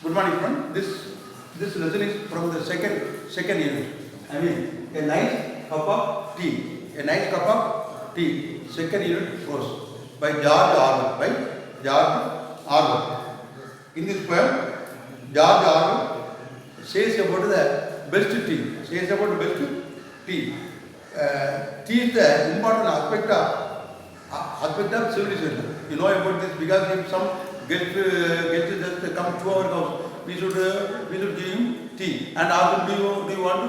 Good morning, friend. This lesson is from the second unit. I mean, a nice cup of tea. A nice cup of tea. Second unit course by George Orwell. In this poem, George Orwell says about the best tea. Tea is the important aspect of civilization. You know about this because if some get just come to our house, we should give him tea and ask him, do you want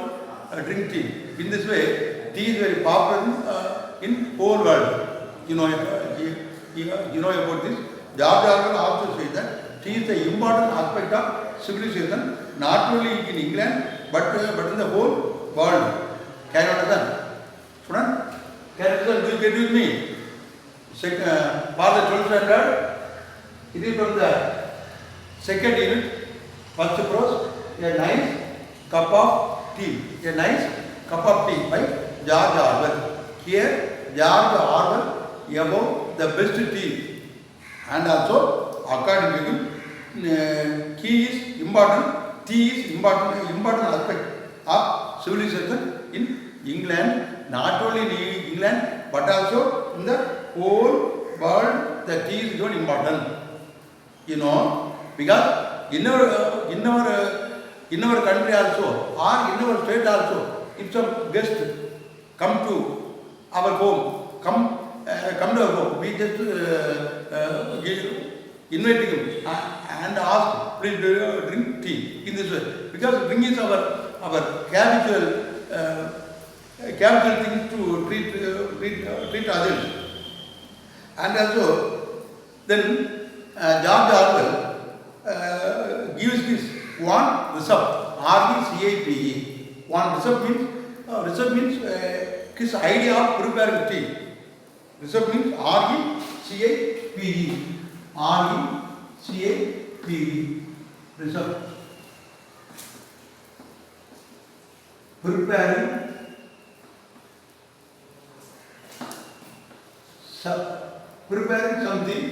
to drink tea? In this way, tea is very popular in whole world. You know about this. George Orwell also says that tea is the important aspect of civilization, not only in England but in the whole world. Can you understand? Student, can you understand? Do you get with me? For the 12th standard, it is from the second unit, first prose, a nice cup of tea. A nice cup of tea by George Orwell. Here, George Orwell about the best tea, and also according to him, tea is important. Tea is important aspect of civilization in England, not only in England but also in the whole world. The tea is very important. You know, because in our country also, or in our state also, if some guest come to our home, come to our home, we just invite him and ask, please drink tea in this way. Because drink is our habitual thing to treat others. And also, then George Orwell gives this one recipe, R-E-C-I-P-E. One recipe means his idea of preparing tea. Recipe means R-E-C-I-P-E. R-E-C-I-P-E. Recipe. Preparing something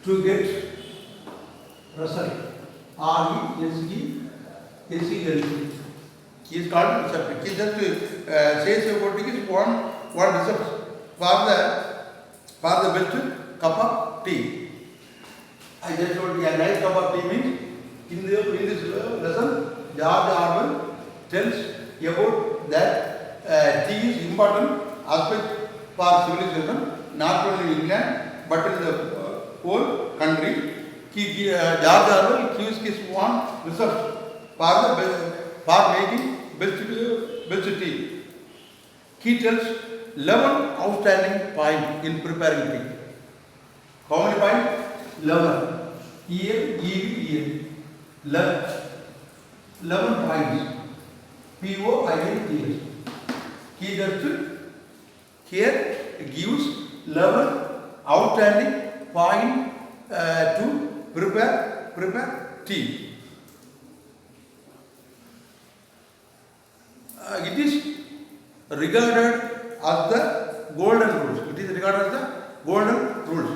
to get result. R-E-S-E-S-E-L-T. He is called recipe. He just says about it is one recipe for the best cup of tea. I just told you a nice cup of tea means in this lesson, George Orwell tells about that tea is important aspect for civilization, not only in England but in the whole country. George Orwell gives his one research for making best tea. He tells 11 outstanding points in preparing tea. How many points? 11. 11 points. P-O-I-N-T-S. He just here gives 11 outstanding points to prepare tea. It is regarded as the golden rules. It is regarded as the golden rules.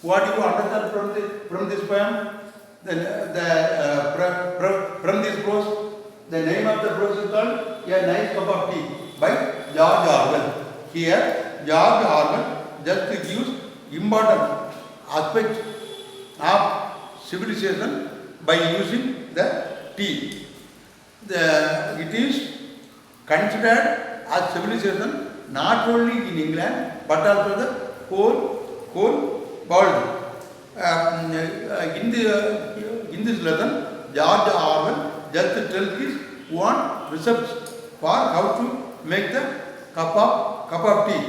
What do you understand from this poem? From this prose, the name of the prose is called A Nice Cup of Tea by George Orwell. Here, George Orwell just gives important aspect of civilization by using the tea. It is considered as civilization not only in England but also the whole world. In this lesson, George Orwell just tells his one recipe for how to make the cup of tea.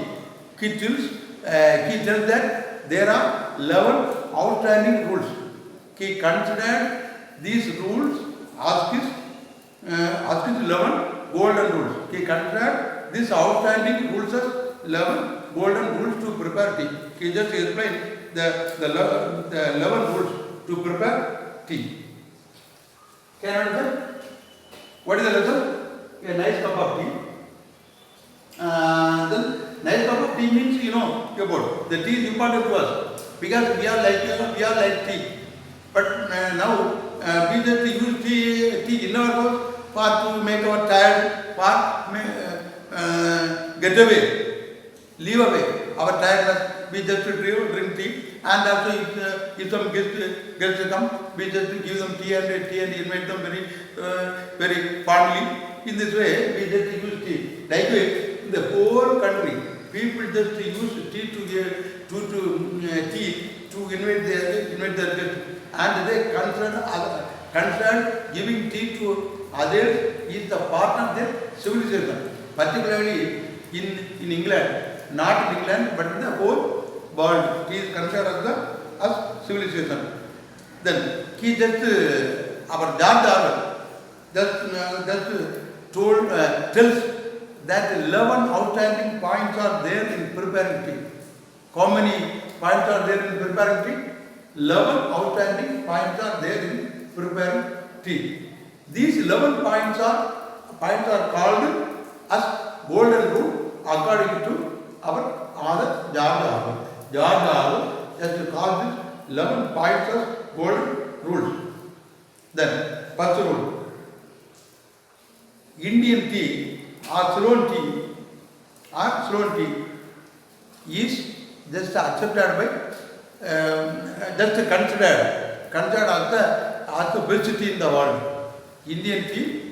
He tells that there are 11 outstanding rules. He considered these rules as his 11 golden rules. He considered these outstanding rules as 11 golden rules to prepare tea. He just explained the 11 rules to prepare tea. Can you understand? What is the lesson? A nice cup of tea. Then nice cup of tea means know about. The tea is important to us because we are like tea. But now we just use tea in our house for to make our tired, for get away, leave away our tiredness. We just drink tea, and also if some guests come, we just give them tea and invite them very fondly. In this way, we just use tea. Likewise, in the whole country, people just use tea to invite their guests, and they consider giving tea to others is the part of their civilization. Particularly in England, not in England, but in the whole world, tea is considered as civilization. Then he just our George just tells that 11 outstanding points are there in preparing tea. How many points are there in preparing tea? 11 outstanding points are there in preparing tea. These 11 points are called as golden rule according to our author George Orwell. George Orwell just called this 11 points as golden rules. Then first rule. Indian tea or Ceylon tea is just accepted by, just considered as the best tea in the world. Indian tea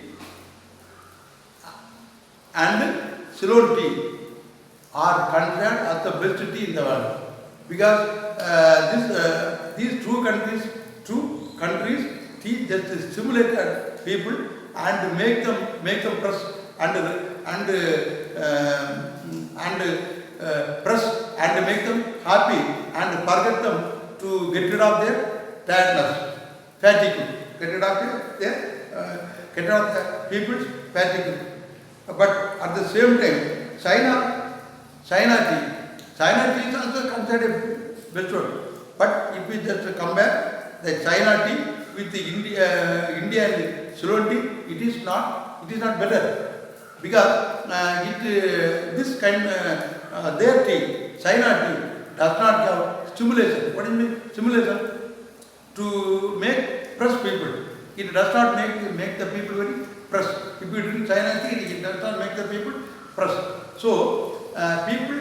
and Ceylon tea are considered as the best tea in the world because these two countries tea just stimulated people and make them press and press and make them happy and forget them to get rid of their tiredness, fatigue, get rid of the people's fatigue. But at the same time, China tea is also considered best one. But if we just compare the China tea with the India and Ceylon tea, it is not better because their tea, China tea, does not have stimulation. What do you mean stimulation? To make press people. It does not make the people very press. If you drink China tea, it does not make the people press. So people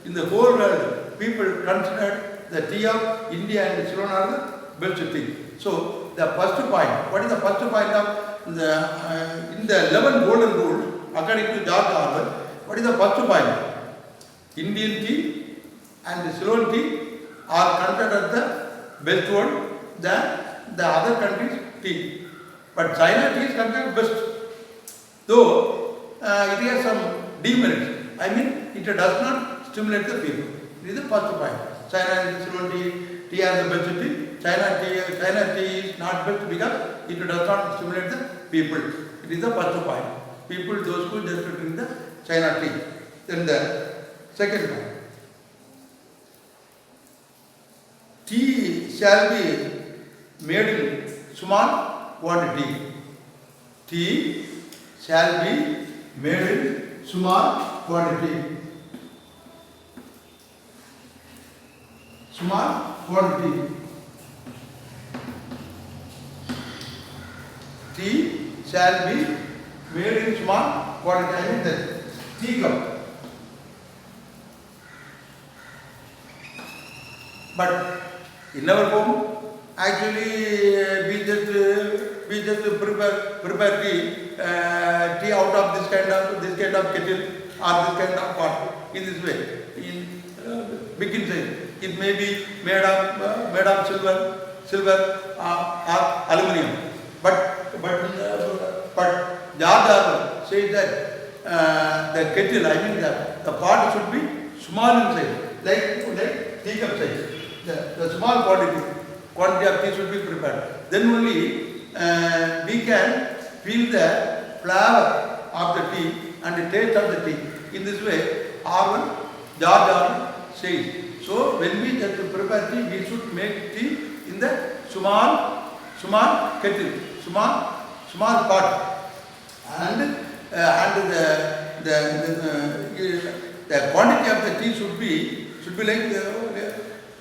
in the whole world, people consider the tea of India and Ceylon are the best tea. So the first point, what is the first point of in the 11 golden rules according to George Orwell? What is the first point? Indian tea and Ceylon tea are considered the best one than the other countries' tea. But China tea is considered best, though it has some demerits. I mean, it does not stimulate the people. This is the first point. China and Ceylon tea are the best tea. China tea is not best because it does not stimulate the people. It is the first point. People, those who just drink the China tea. Then the second point. Tea shall be made in small quantity. Tea shall be made in small quantity. Small quantity. Tea shall be made in small quantity. I mean the tea cup. But in our home, actually we just prepare tea out of this kind of kettle or this kind of pot. In this way, in big in size. It may be made of silver or aluminium. But George Orwell says that the kettle, I mean the pot should be small in size, like teacup size. The small quantity of tea should be prepared. Then only we can feel the flavor of the tea and the taste of the tea. In this way, George Orwell says. So when we just prepare tea, we should make tea in the small kettle, small pot, and the quantity of the tea should be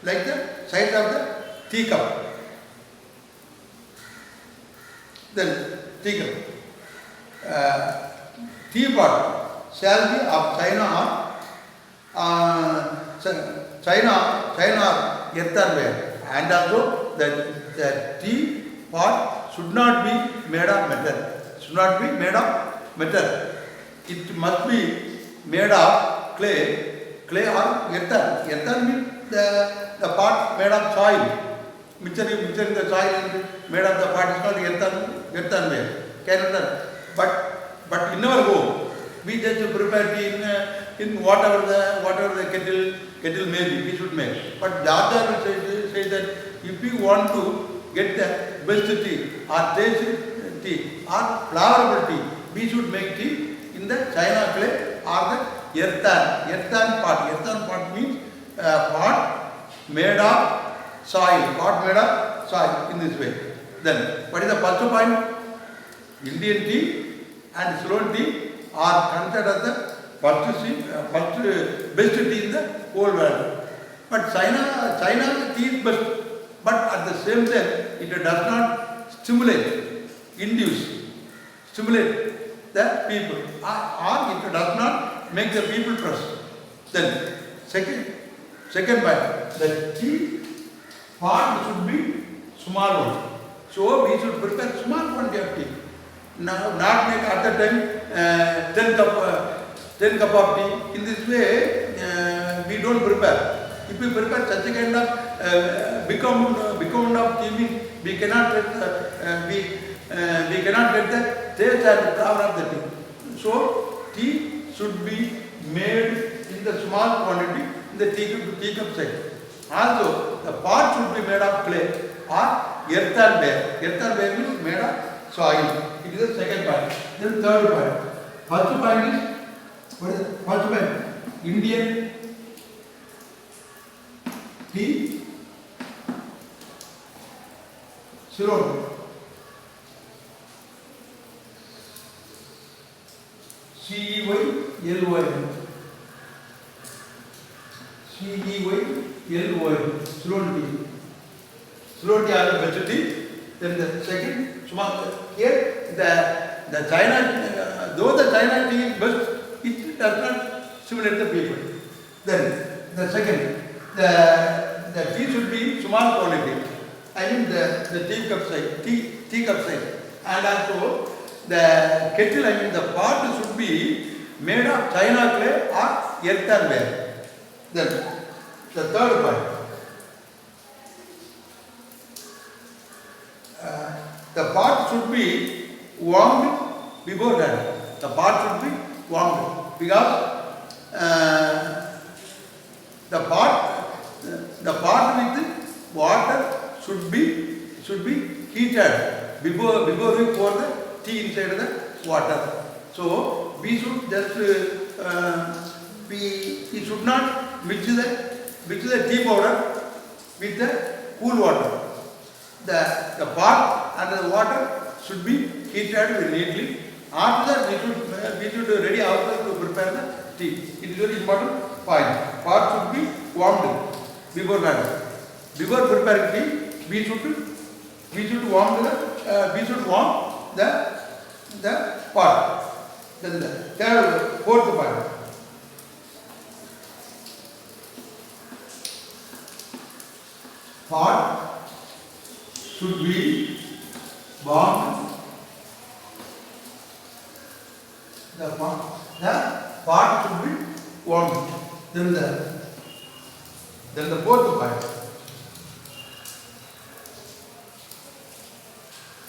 like the size of the teacup. Then teacup. Teapot shall be of China or earthenware, and also the teapot should not be made of metal. Should not be made of metal. It must be made of clay or earthen. Earthen means the pot made of soil. Mixing the soil and made of the pot is called earthenware. Can you understand? But in our home, we just prepare tea in whatever the kettle may be, we should make. But the other will say that if we want to get the best tea or taste tea or flavorable tea, we should make tea in the China clay or the earthen pot. Earthen pot means pot made of soil. Pot made of soil in this way. Then, what is the first point? Indian tea and Ceylon tea are considered the first best tea in the whole world. But China tea is best. But at the same time, it does not stimulate the people, or it does not make the people trust. Then, second point, the tea pot should be small one. So we should prepare small quantity of tea. Now, not make at the time 10 cup of tea. In this way, we don't prepare. If we prepare such a kind of become of tea, means we cannot get the taste and flavor of the tea. So tea should be made in the small quantity in the teacup size. Also, the pot should be made of clay or earthenware. Earthenware means made of soil. It is the second point. Then third point. First point is, what is the first point? Indian tea, Ceylon. CEYLY. CEYLY. Ceylon tea. Ceylon tea are the best tea. Then the second, here the China, though the China tea is best, it does not stimulate the people. Then the second, the tea should be small quality. I mean the teacup size. And also the kettle, I mean the pot should be made of China clay or earthenware. Then the third point. The pot should be warmed beforehand. The pot should be warmed because the pot with water should be heated before we pour the tea inside the water. So we should just we should not mix the tea powder with the cool water. The pot and the water should be heated very neatly. After that, we should ready ourselves to prepare the tea. It is very important point. Pot should be warmed beforehand. Before preparing tea, we should warm the pot. Then the fourth point. Pot should be warmed. The pot should be warmed. Then the fourth point.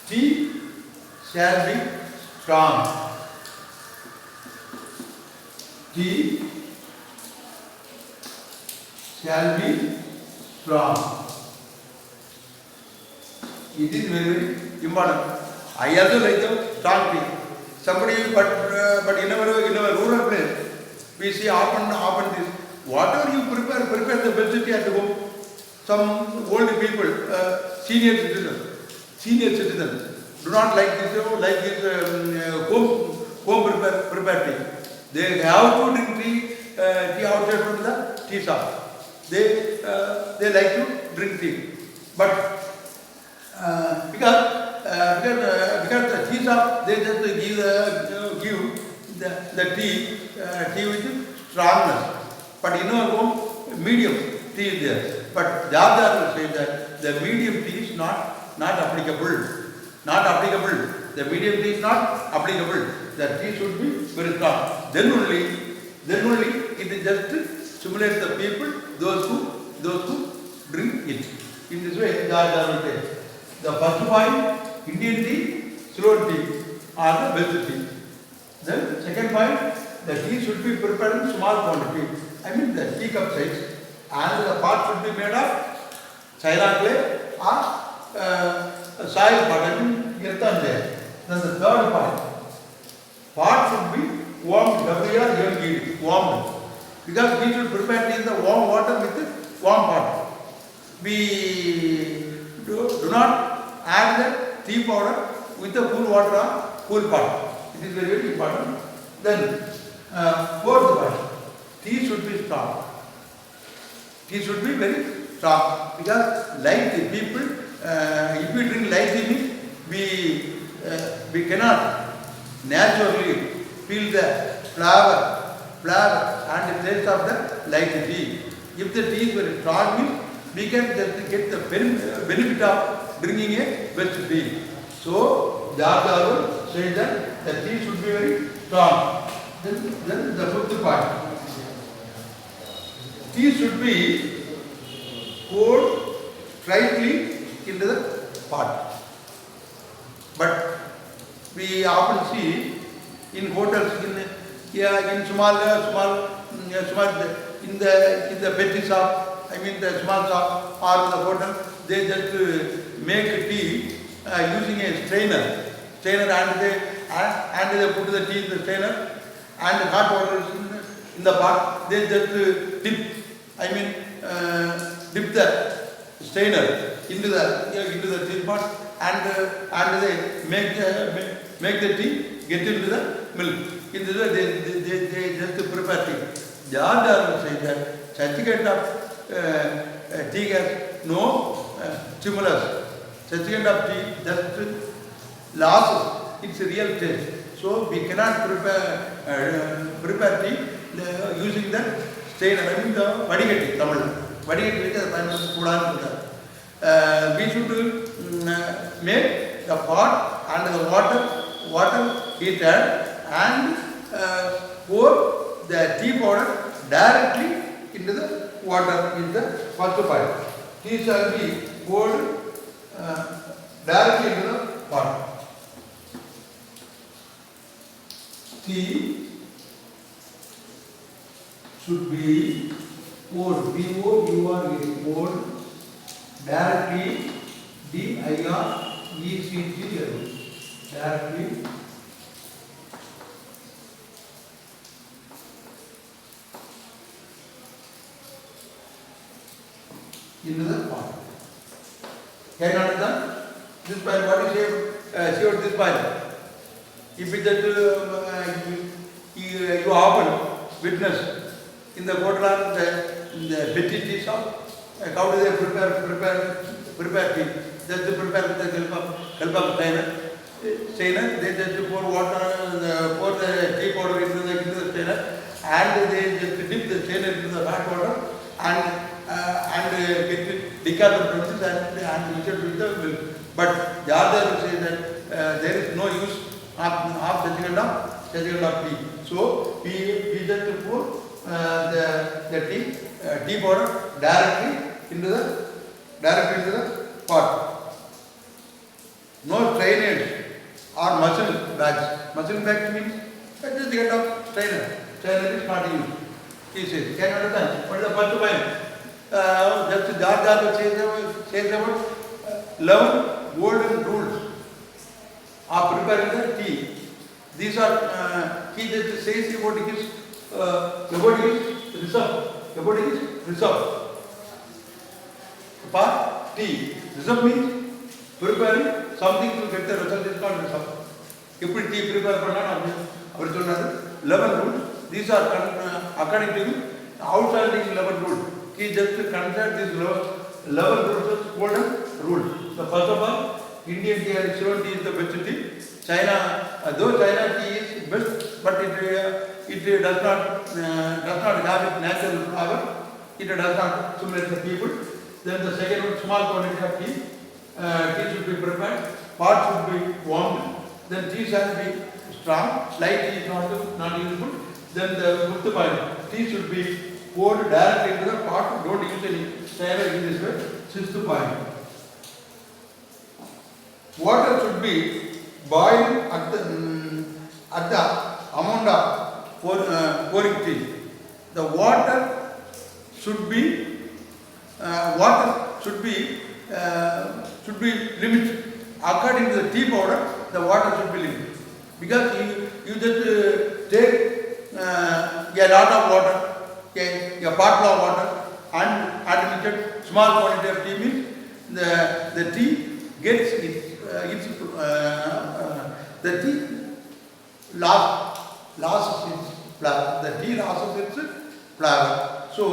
Tea shall be strong. Tea shall be strong. It is very important. I also like the strong tea. Somebody, but in our rural place, we see often this. Whatever you prepare the best tea at home. Some old people, senior citizens, do not like this home prepared tea. They have to drink tea tea outside from the tea shop. They like to drink tea, but because the tea shop they just give the tea with strongness, but in our home medium tea is there. But Jadar will say that the medium tea is not applicable. Not applicable. The medium tea is not applicable. The tea should be very strong. Then only it is just stimulate the people, those who drink it. In this way, Jadar will say. The first point, Indian tea, Ceylon tea are the best tea. Then second point, the tea should be prepared in small quantity. I mean the teacup size. And the pot should be made of China clay or soil pot, I mean earthen there. Then the third point, pot should be warmed, warmed. Because we should prepare tea in the warm water with warm pot. We do not add the tea powder with the cool water or cool pot. It is very, very important. Then fourth point, tea should be strong. Tea should be very strong because like the people, if we drink light tea, we cannot naturally feel the flavor and the taste of the light tea. If the tea is very strong, we can just get the benefit of drinking a best tea. So, Jadar says that the tea should be very strong. Then the fifth point. Tea should be poured slightly into the pot. But we often see in hotels, in small in the petty shop, I mean the small shop or in the hotel, they just make tea using a strainer, and they put the tea in the strainer and hot water is in the pot. They just dip the strainer into the tea pot and they make the tea get into the milk. In this way they just prepare tea. Jadar will say that certificate of tea has no stimulus. Certificate of tea just losses its real taste. So we cannot prepare tea using the strainer. I mean the vadigatti, Tamil. Vadigatti is the we should make the pot and the water heated and pour the tea powder directly into the water in the first point. Tea shall be poured directly into the pot. Tea should be poured, P-O-U-R-E, poured directly, D-I-R-E-C-T-L, directly into the pot. Can you understand? This point, what is shared this point? If it that you often witness in the Kotla, the petty tea shop, how do they prepare tea? Just to prepare with the help of strainer. They just pour water, pour the tea powder into the strainer, and they just dip the strainer into the hot water and get decaf process and mix it with the milk. But Jadar will say that there is no use of such of tea. So we just pour the tea powder directly into the pot. No drainage or mussel bags. Mussel bags means just get off strainer. Strainer is not used. He says, can you understand? What is the first point? Just Jadar says about 11 golden rules of preparing the tea. These are, he just says about his reserve. About his reserve. For tea. Reserve means preparing something to get the result is called reserve. If tea prepare for 11 rules. These are according to outstanding 11 rules. He just considered this 11 rules as golden rules. So first of all, Indian tea and Ceylon tea is the best tea. China, though China tea is best, but it does not have its natural flavor. It does not stimulate the people. Then the second one, small quantity of tea. Tea should be prepared. Pot should be warmed. Then tea shall be strong. Light tea is not useful. Then the mukta tea should be poured directly into the pot. Don't use any stirrer in this way. Sixth point. Water should be boiled at the amount of pouring tea. The water should be limited. According to the tea powder, the water should be limited. Because you just take a lot of water, a bottle of water, and admitted small quantity of tea means the tea gets the tea loses its flavor. The tea loses its flavor. So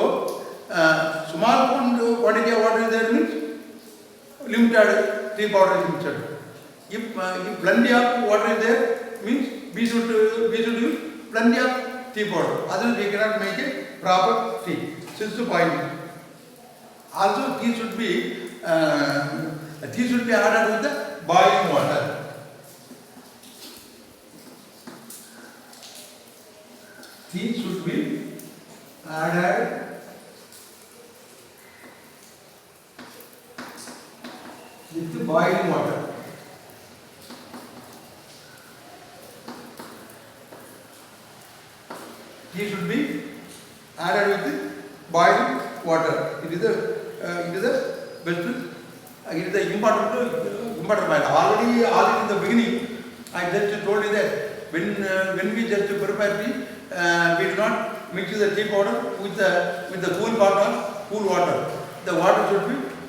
small quantity of water is there means limited tea powder is mixed. If plenty of water is there means we should use plenty of tea powder. Otherwise we cannot make a proper tea. Sixth point. Also tea should be added with the boiling water. Tea should be added with the boiling water. Tea should be added with the boiling water. It is the best. It is the important point. Already in the beginning, I just told you that when we just prepare tea, we do not mix the tea powder with the cool water. The water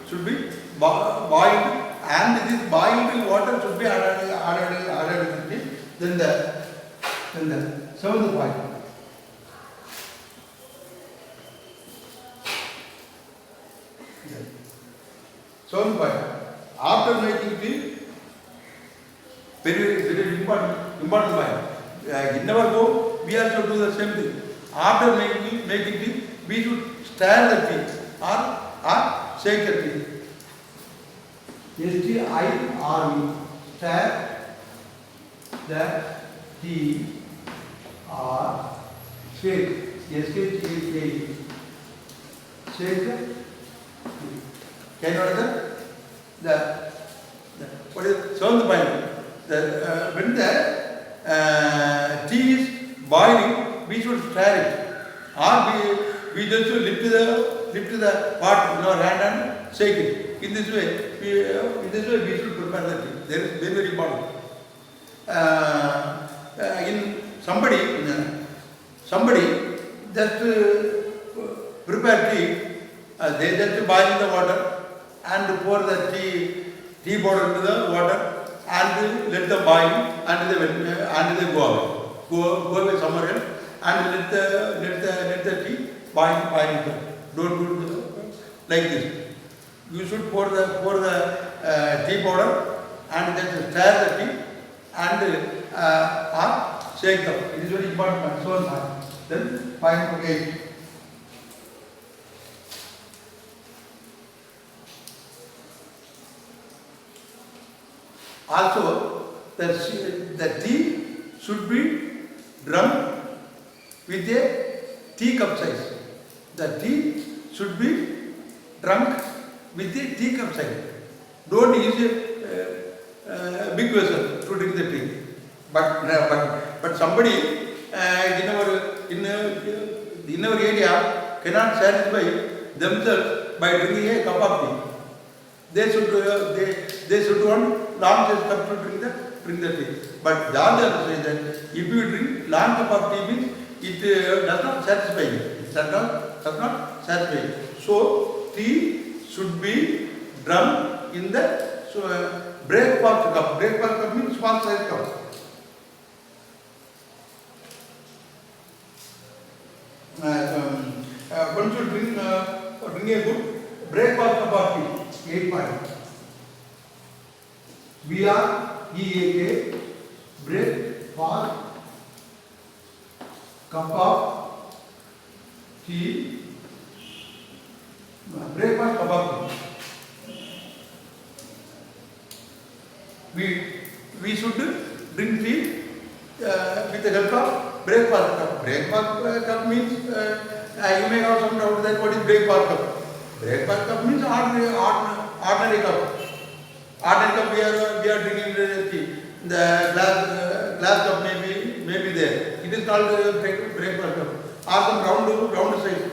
should be boiled, and this boiled water should be added with the tea. Then the seventh point. Seventh point. After making tea, very important point. In our home, we also do the same thing. After making tea, we should stir the tea or shake the tea. S-T-I-R-E, stir the tea or shake. S-H-A-K-E, shake the tea. Can you understand? What is seventh point? When the tea is boiling, we should stir it, or we just lift the pot in our hand and shake it. In this way we should prepare the tea. That is very important. In somebody just prepare tea. They just boil the water and pour the tea powder into the water and let them boil and they go away somewhere else and let the tea boil. Don't do like this. You should pour the tea powder and then stir the tea and shake them. It is very important. So then point 8. Also, the tea should be drunk with a teacup size. The tea should be drunk with a teacup size. Don't use a big vessel to drink the tea. But somebody in our area cannot satisfy themselves by drinking a cup of tea. They should want long cup to drink the tea. But Jadar says that if you drink long cup of tea means it does not satisfy you. It does not satisfy you. So tea should be drunk in the breakfast cup. Breakfast cup means small size cup. one should drink a good breakfast cup of tea. 8 point. BREAK breakfast cup of tea. Breakfast cup of tea. We should drink tea with the help of breakfast cup. Breakfast cup means you may have some doubt that what is breakfast cup. Breakfast cup means ordinary cup. Ordinary cup we are drinking tea. The glass cup may be there. It is called breakfast cup. Or some round size.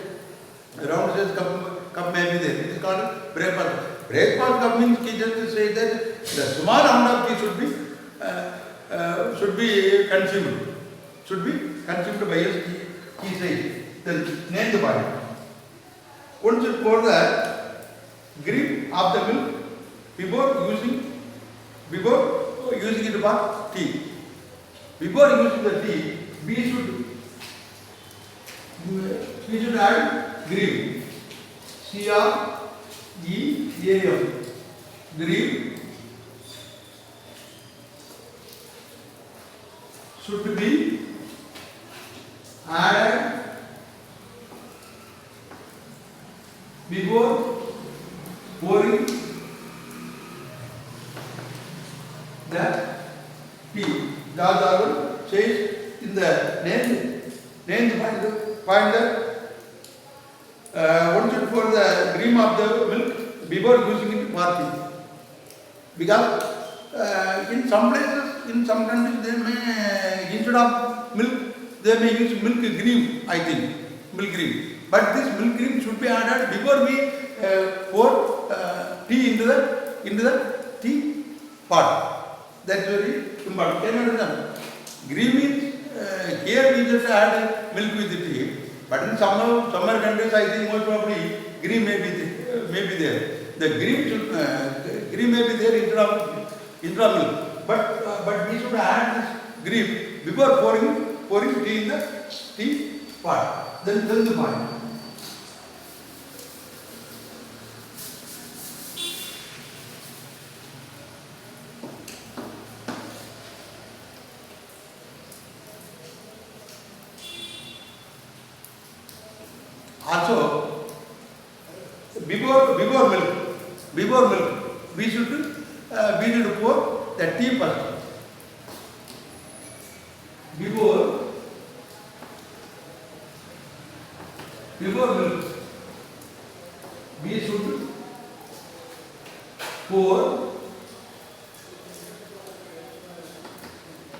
Round size cup may be there. It is called breakfast cup. Breakfast cup means just to say that the small amount of tea should be consumed. Should be consumed by a tea size. Then name the body. One should pour the cream of the milk before using it for tea. Before using the tea, we should add cream. CREAM. Cream should be added before pouring the tea. That Darwin says in the name find one should pour the cream of the milk before using it for tea. Because in some places, in some countries, they may instead of milk, they may use milk cream. I think milk cream. But this milk cream should be added before we pour tea into the tea pot. That's very important. Can you understand? Cream means here we just add milk with the tea. But in some countries, I think most probably cream may be there. The cream may be there instead of milk. But we should add this cream before pouring tea in the tea pot. Then the point. Also, before milk, we should pour the tea first. Before milk, we should pour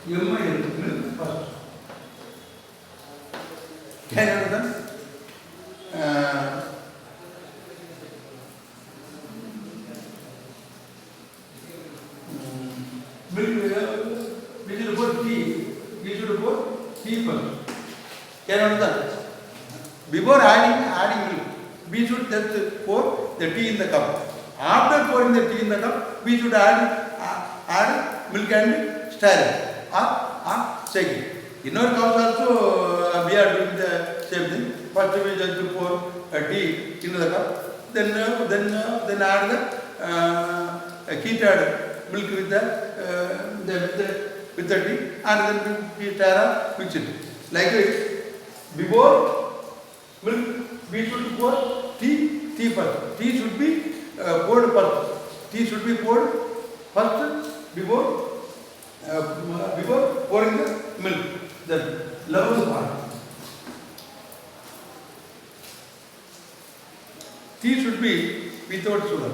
milk first. Can you understand? We should put tea first. Can you understand? Before adding milk, we should just pour the tea in the cup. After pouring the tea in the cup, we should add milk and stir it or shake it. In our house also, we are doing the same thing. First we just pour tea into the cup, then add the heated milk with the tea, and then we stir and mix it. Like this, before milk, we should pour tea first. Tea should be poured first. Tea should be poured first before pouring the milk. Then love part. Tea should be without sugar.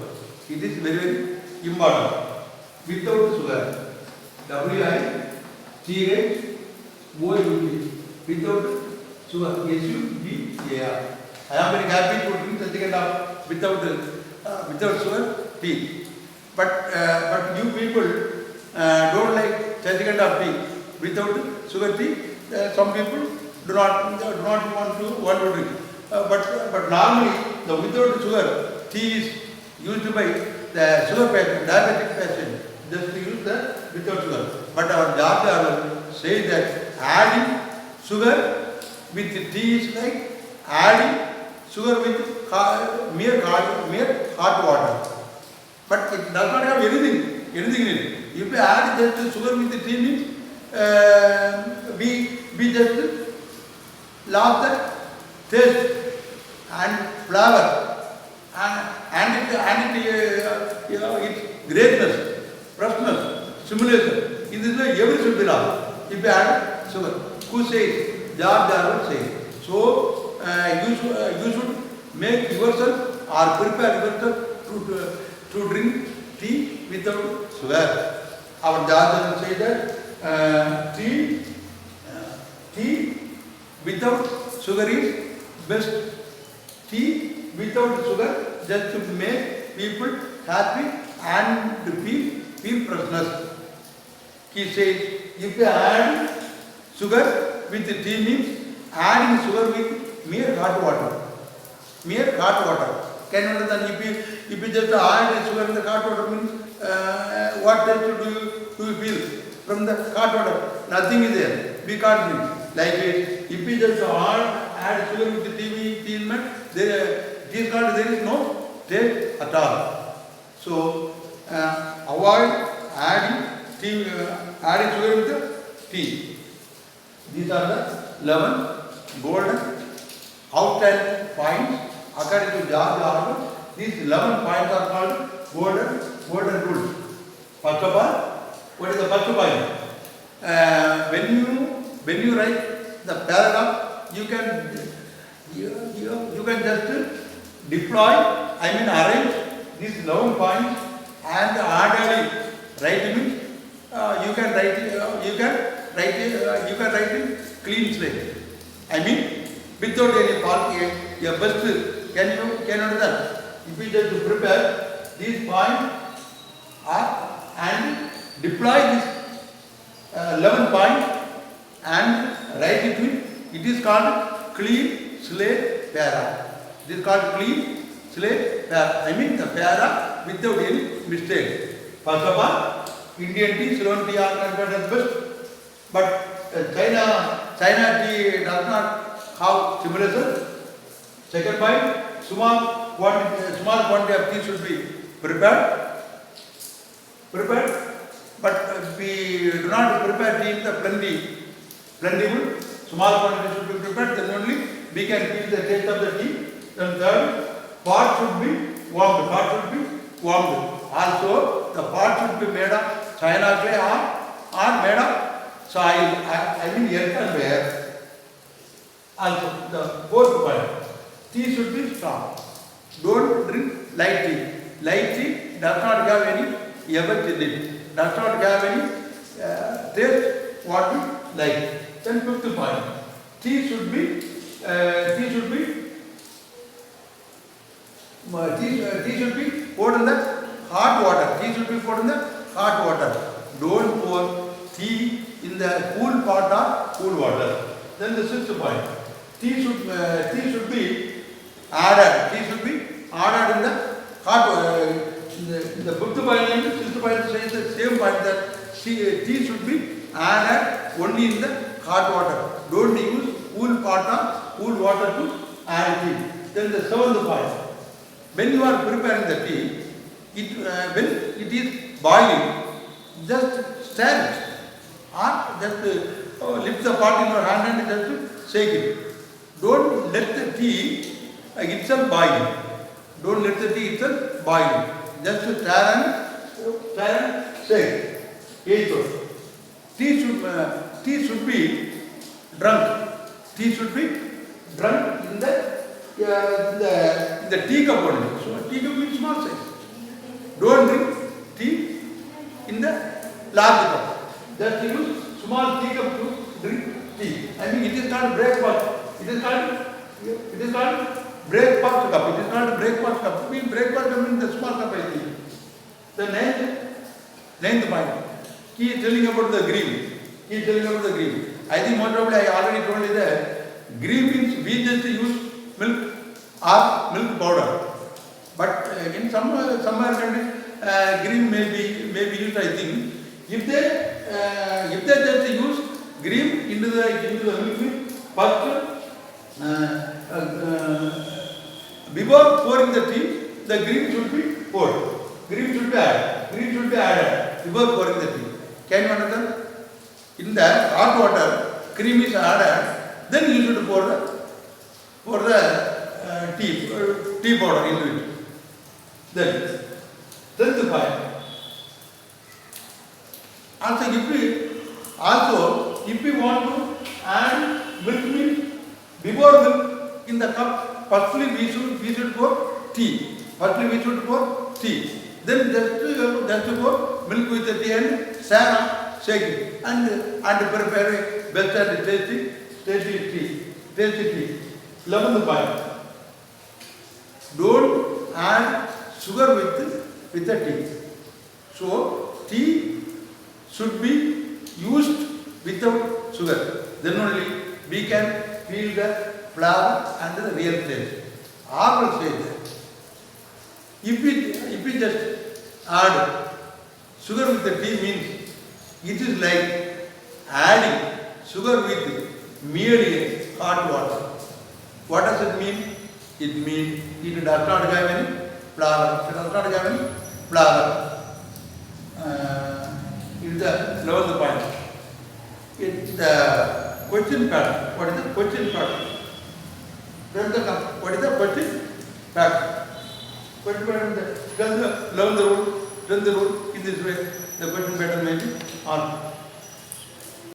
It is very, very important. Without sugar. WITHOUT without sugar. SUGAR. I am very happy to drink such kind of without sugar tea. But you people don't like such kind of tea without sugar tea. Some people do not want to drink. But normally the without sugar tea is used by the sugar patient, diabetic patient. Just to use the without sugar. But our doctor says that adding sugar with tea is like adding sugar with mere hot water. But it does not have anything in it. If you add just sugar with the tea means we just lost the taste and flavor and its greatness, freshness, stimulation. In this way, everything should be lost. If you add sugar, who says? Jar Jar says. So you should make yourself or prepare yourself to drink tea without sugar. Our Jar says that tea without sugar is best. Tea without sugar just to make people happy and feel freshness. He says, if you add sugar with tea means adding sugar with mere hot water. Mere hot water. Can you understand? If you just add sugar in the hot water means what taste do you feel from the hot water? Nothing is there. We can't drink. Like it. If you just add sugar with the tea means there is no taste at all. So avoid adding sugar with the tea. These are the 11 golden outstanding points according to Jar Jar. These 11 points are called golden rules. First of all, what is the first point? When you write the paragraph, you can just arrange these 11 points and orderly writing. You can write in clean slate. Without any fault, a best can understand. If you just prepare these points and deploy this 11 points and write it with, it is called clean slate para. It is called clean slate para. The para without any mistake. First of all, Indian tea, Ceylon tea are considered as best, but China tea does not have stimulation. Second point, small quantity of tea should be prepared, but we do not prepare tea in the plentiful. Small quantity should be prepared, then only we can feel the taste of the tea. Then third, pot should be warmed. Also, the pot should be made of China clay or made of soil, earthenware. Also, the fourth point, tea should be strong. Don't drink light tea. Light tea does not have any effect in it. Does not have any taste what we like. Then fifth point, tea should be poured in the hot water. Tea should be poured in the hot water. Don't pour tea in the cool pot or cool water. Then the sixth point, tea should be added. Tea should be added in the hot water. In the fifth point and the sixth point says the same point that tea should be added only in the hot water. Don't use cool pot or cool water to add tea. Then the seventh point, when you are preparing the tea, when it is boiling, just stir it or just lift the pot in your hand and just shake it. Don't let the tea itself boil. Don't let the tea itself boil. Just stir and shake. Eighth, tea should be drunk. Tea should be drunk in the teacup only. So teacup means small size. Don't drink tea in the large cup. Just use small teacup to drink tea. It is called breakfast. It is called breakfast cup. It is called breakfast cup. Breakfast means the small cup I think. The ninth point. He is telling about the green. I think most probably I already told you that green means we just use milk or milk powder. But in some countries, green may be used. I think if they just use green into the milk, first Before pouring the tea, the cream should be poured. Cream should be added. Cream should be added before pouring the tea. Can you understand? In the hot water, cream is added. Then you should pour the tea powder into it. Then the fire. Also, if we want to add milk before milk in the cup, firstly we should pour tea. Firstly we should pour tea. Then just pour milk with the tea and shake it and prepare a best and tasty tea. 11th point. Don't add sugar with the tea. So tea should be used without sugar. Then only we can feel the flavor and the real taste. I will say that if we just add sugar with the tea means it is like adding sugar with merely hot water. What does it mean? It means it does not have any flavor. It does not have any flavor. It is the 11th point. It's the question pattern. What is the question pattern? What is the question pattern? Question pattern is learn the rule in this way. The question pattern may be on.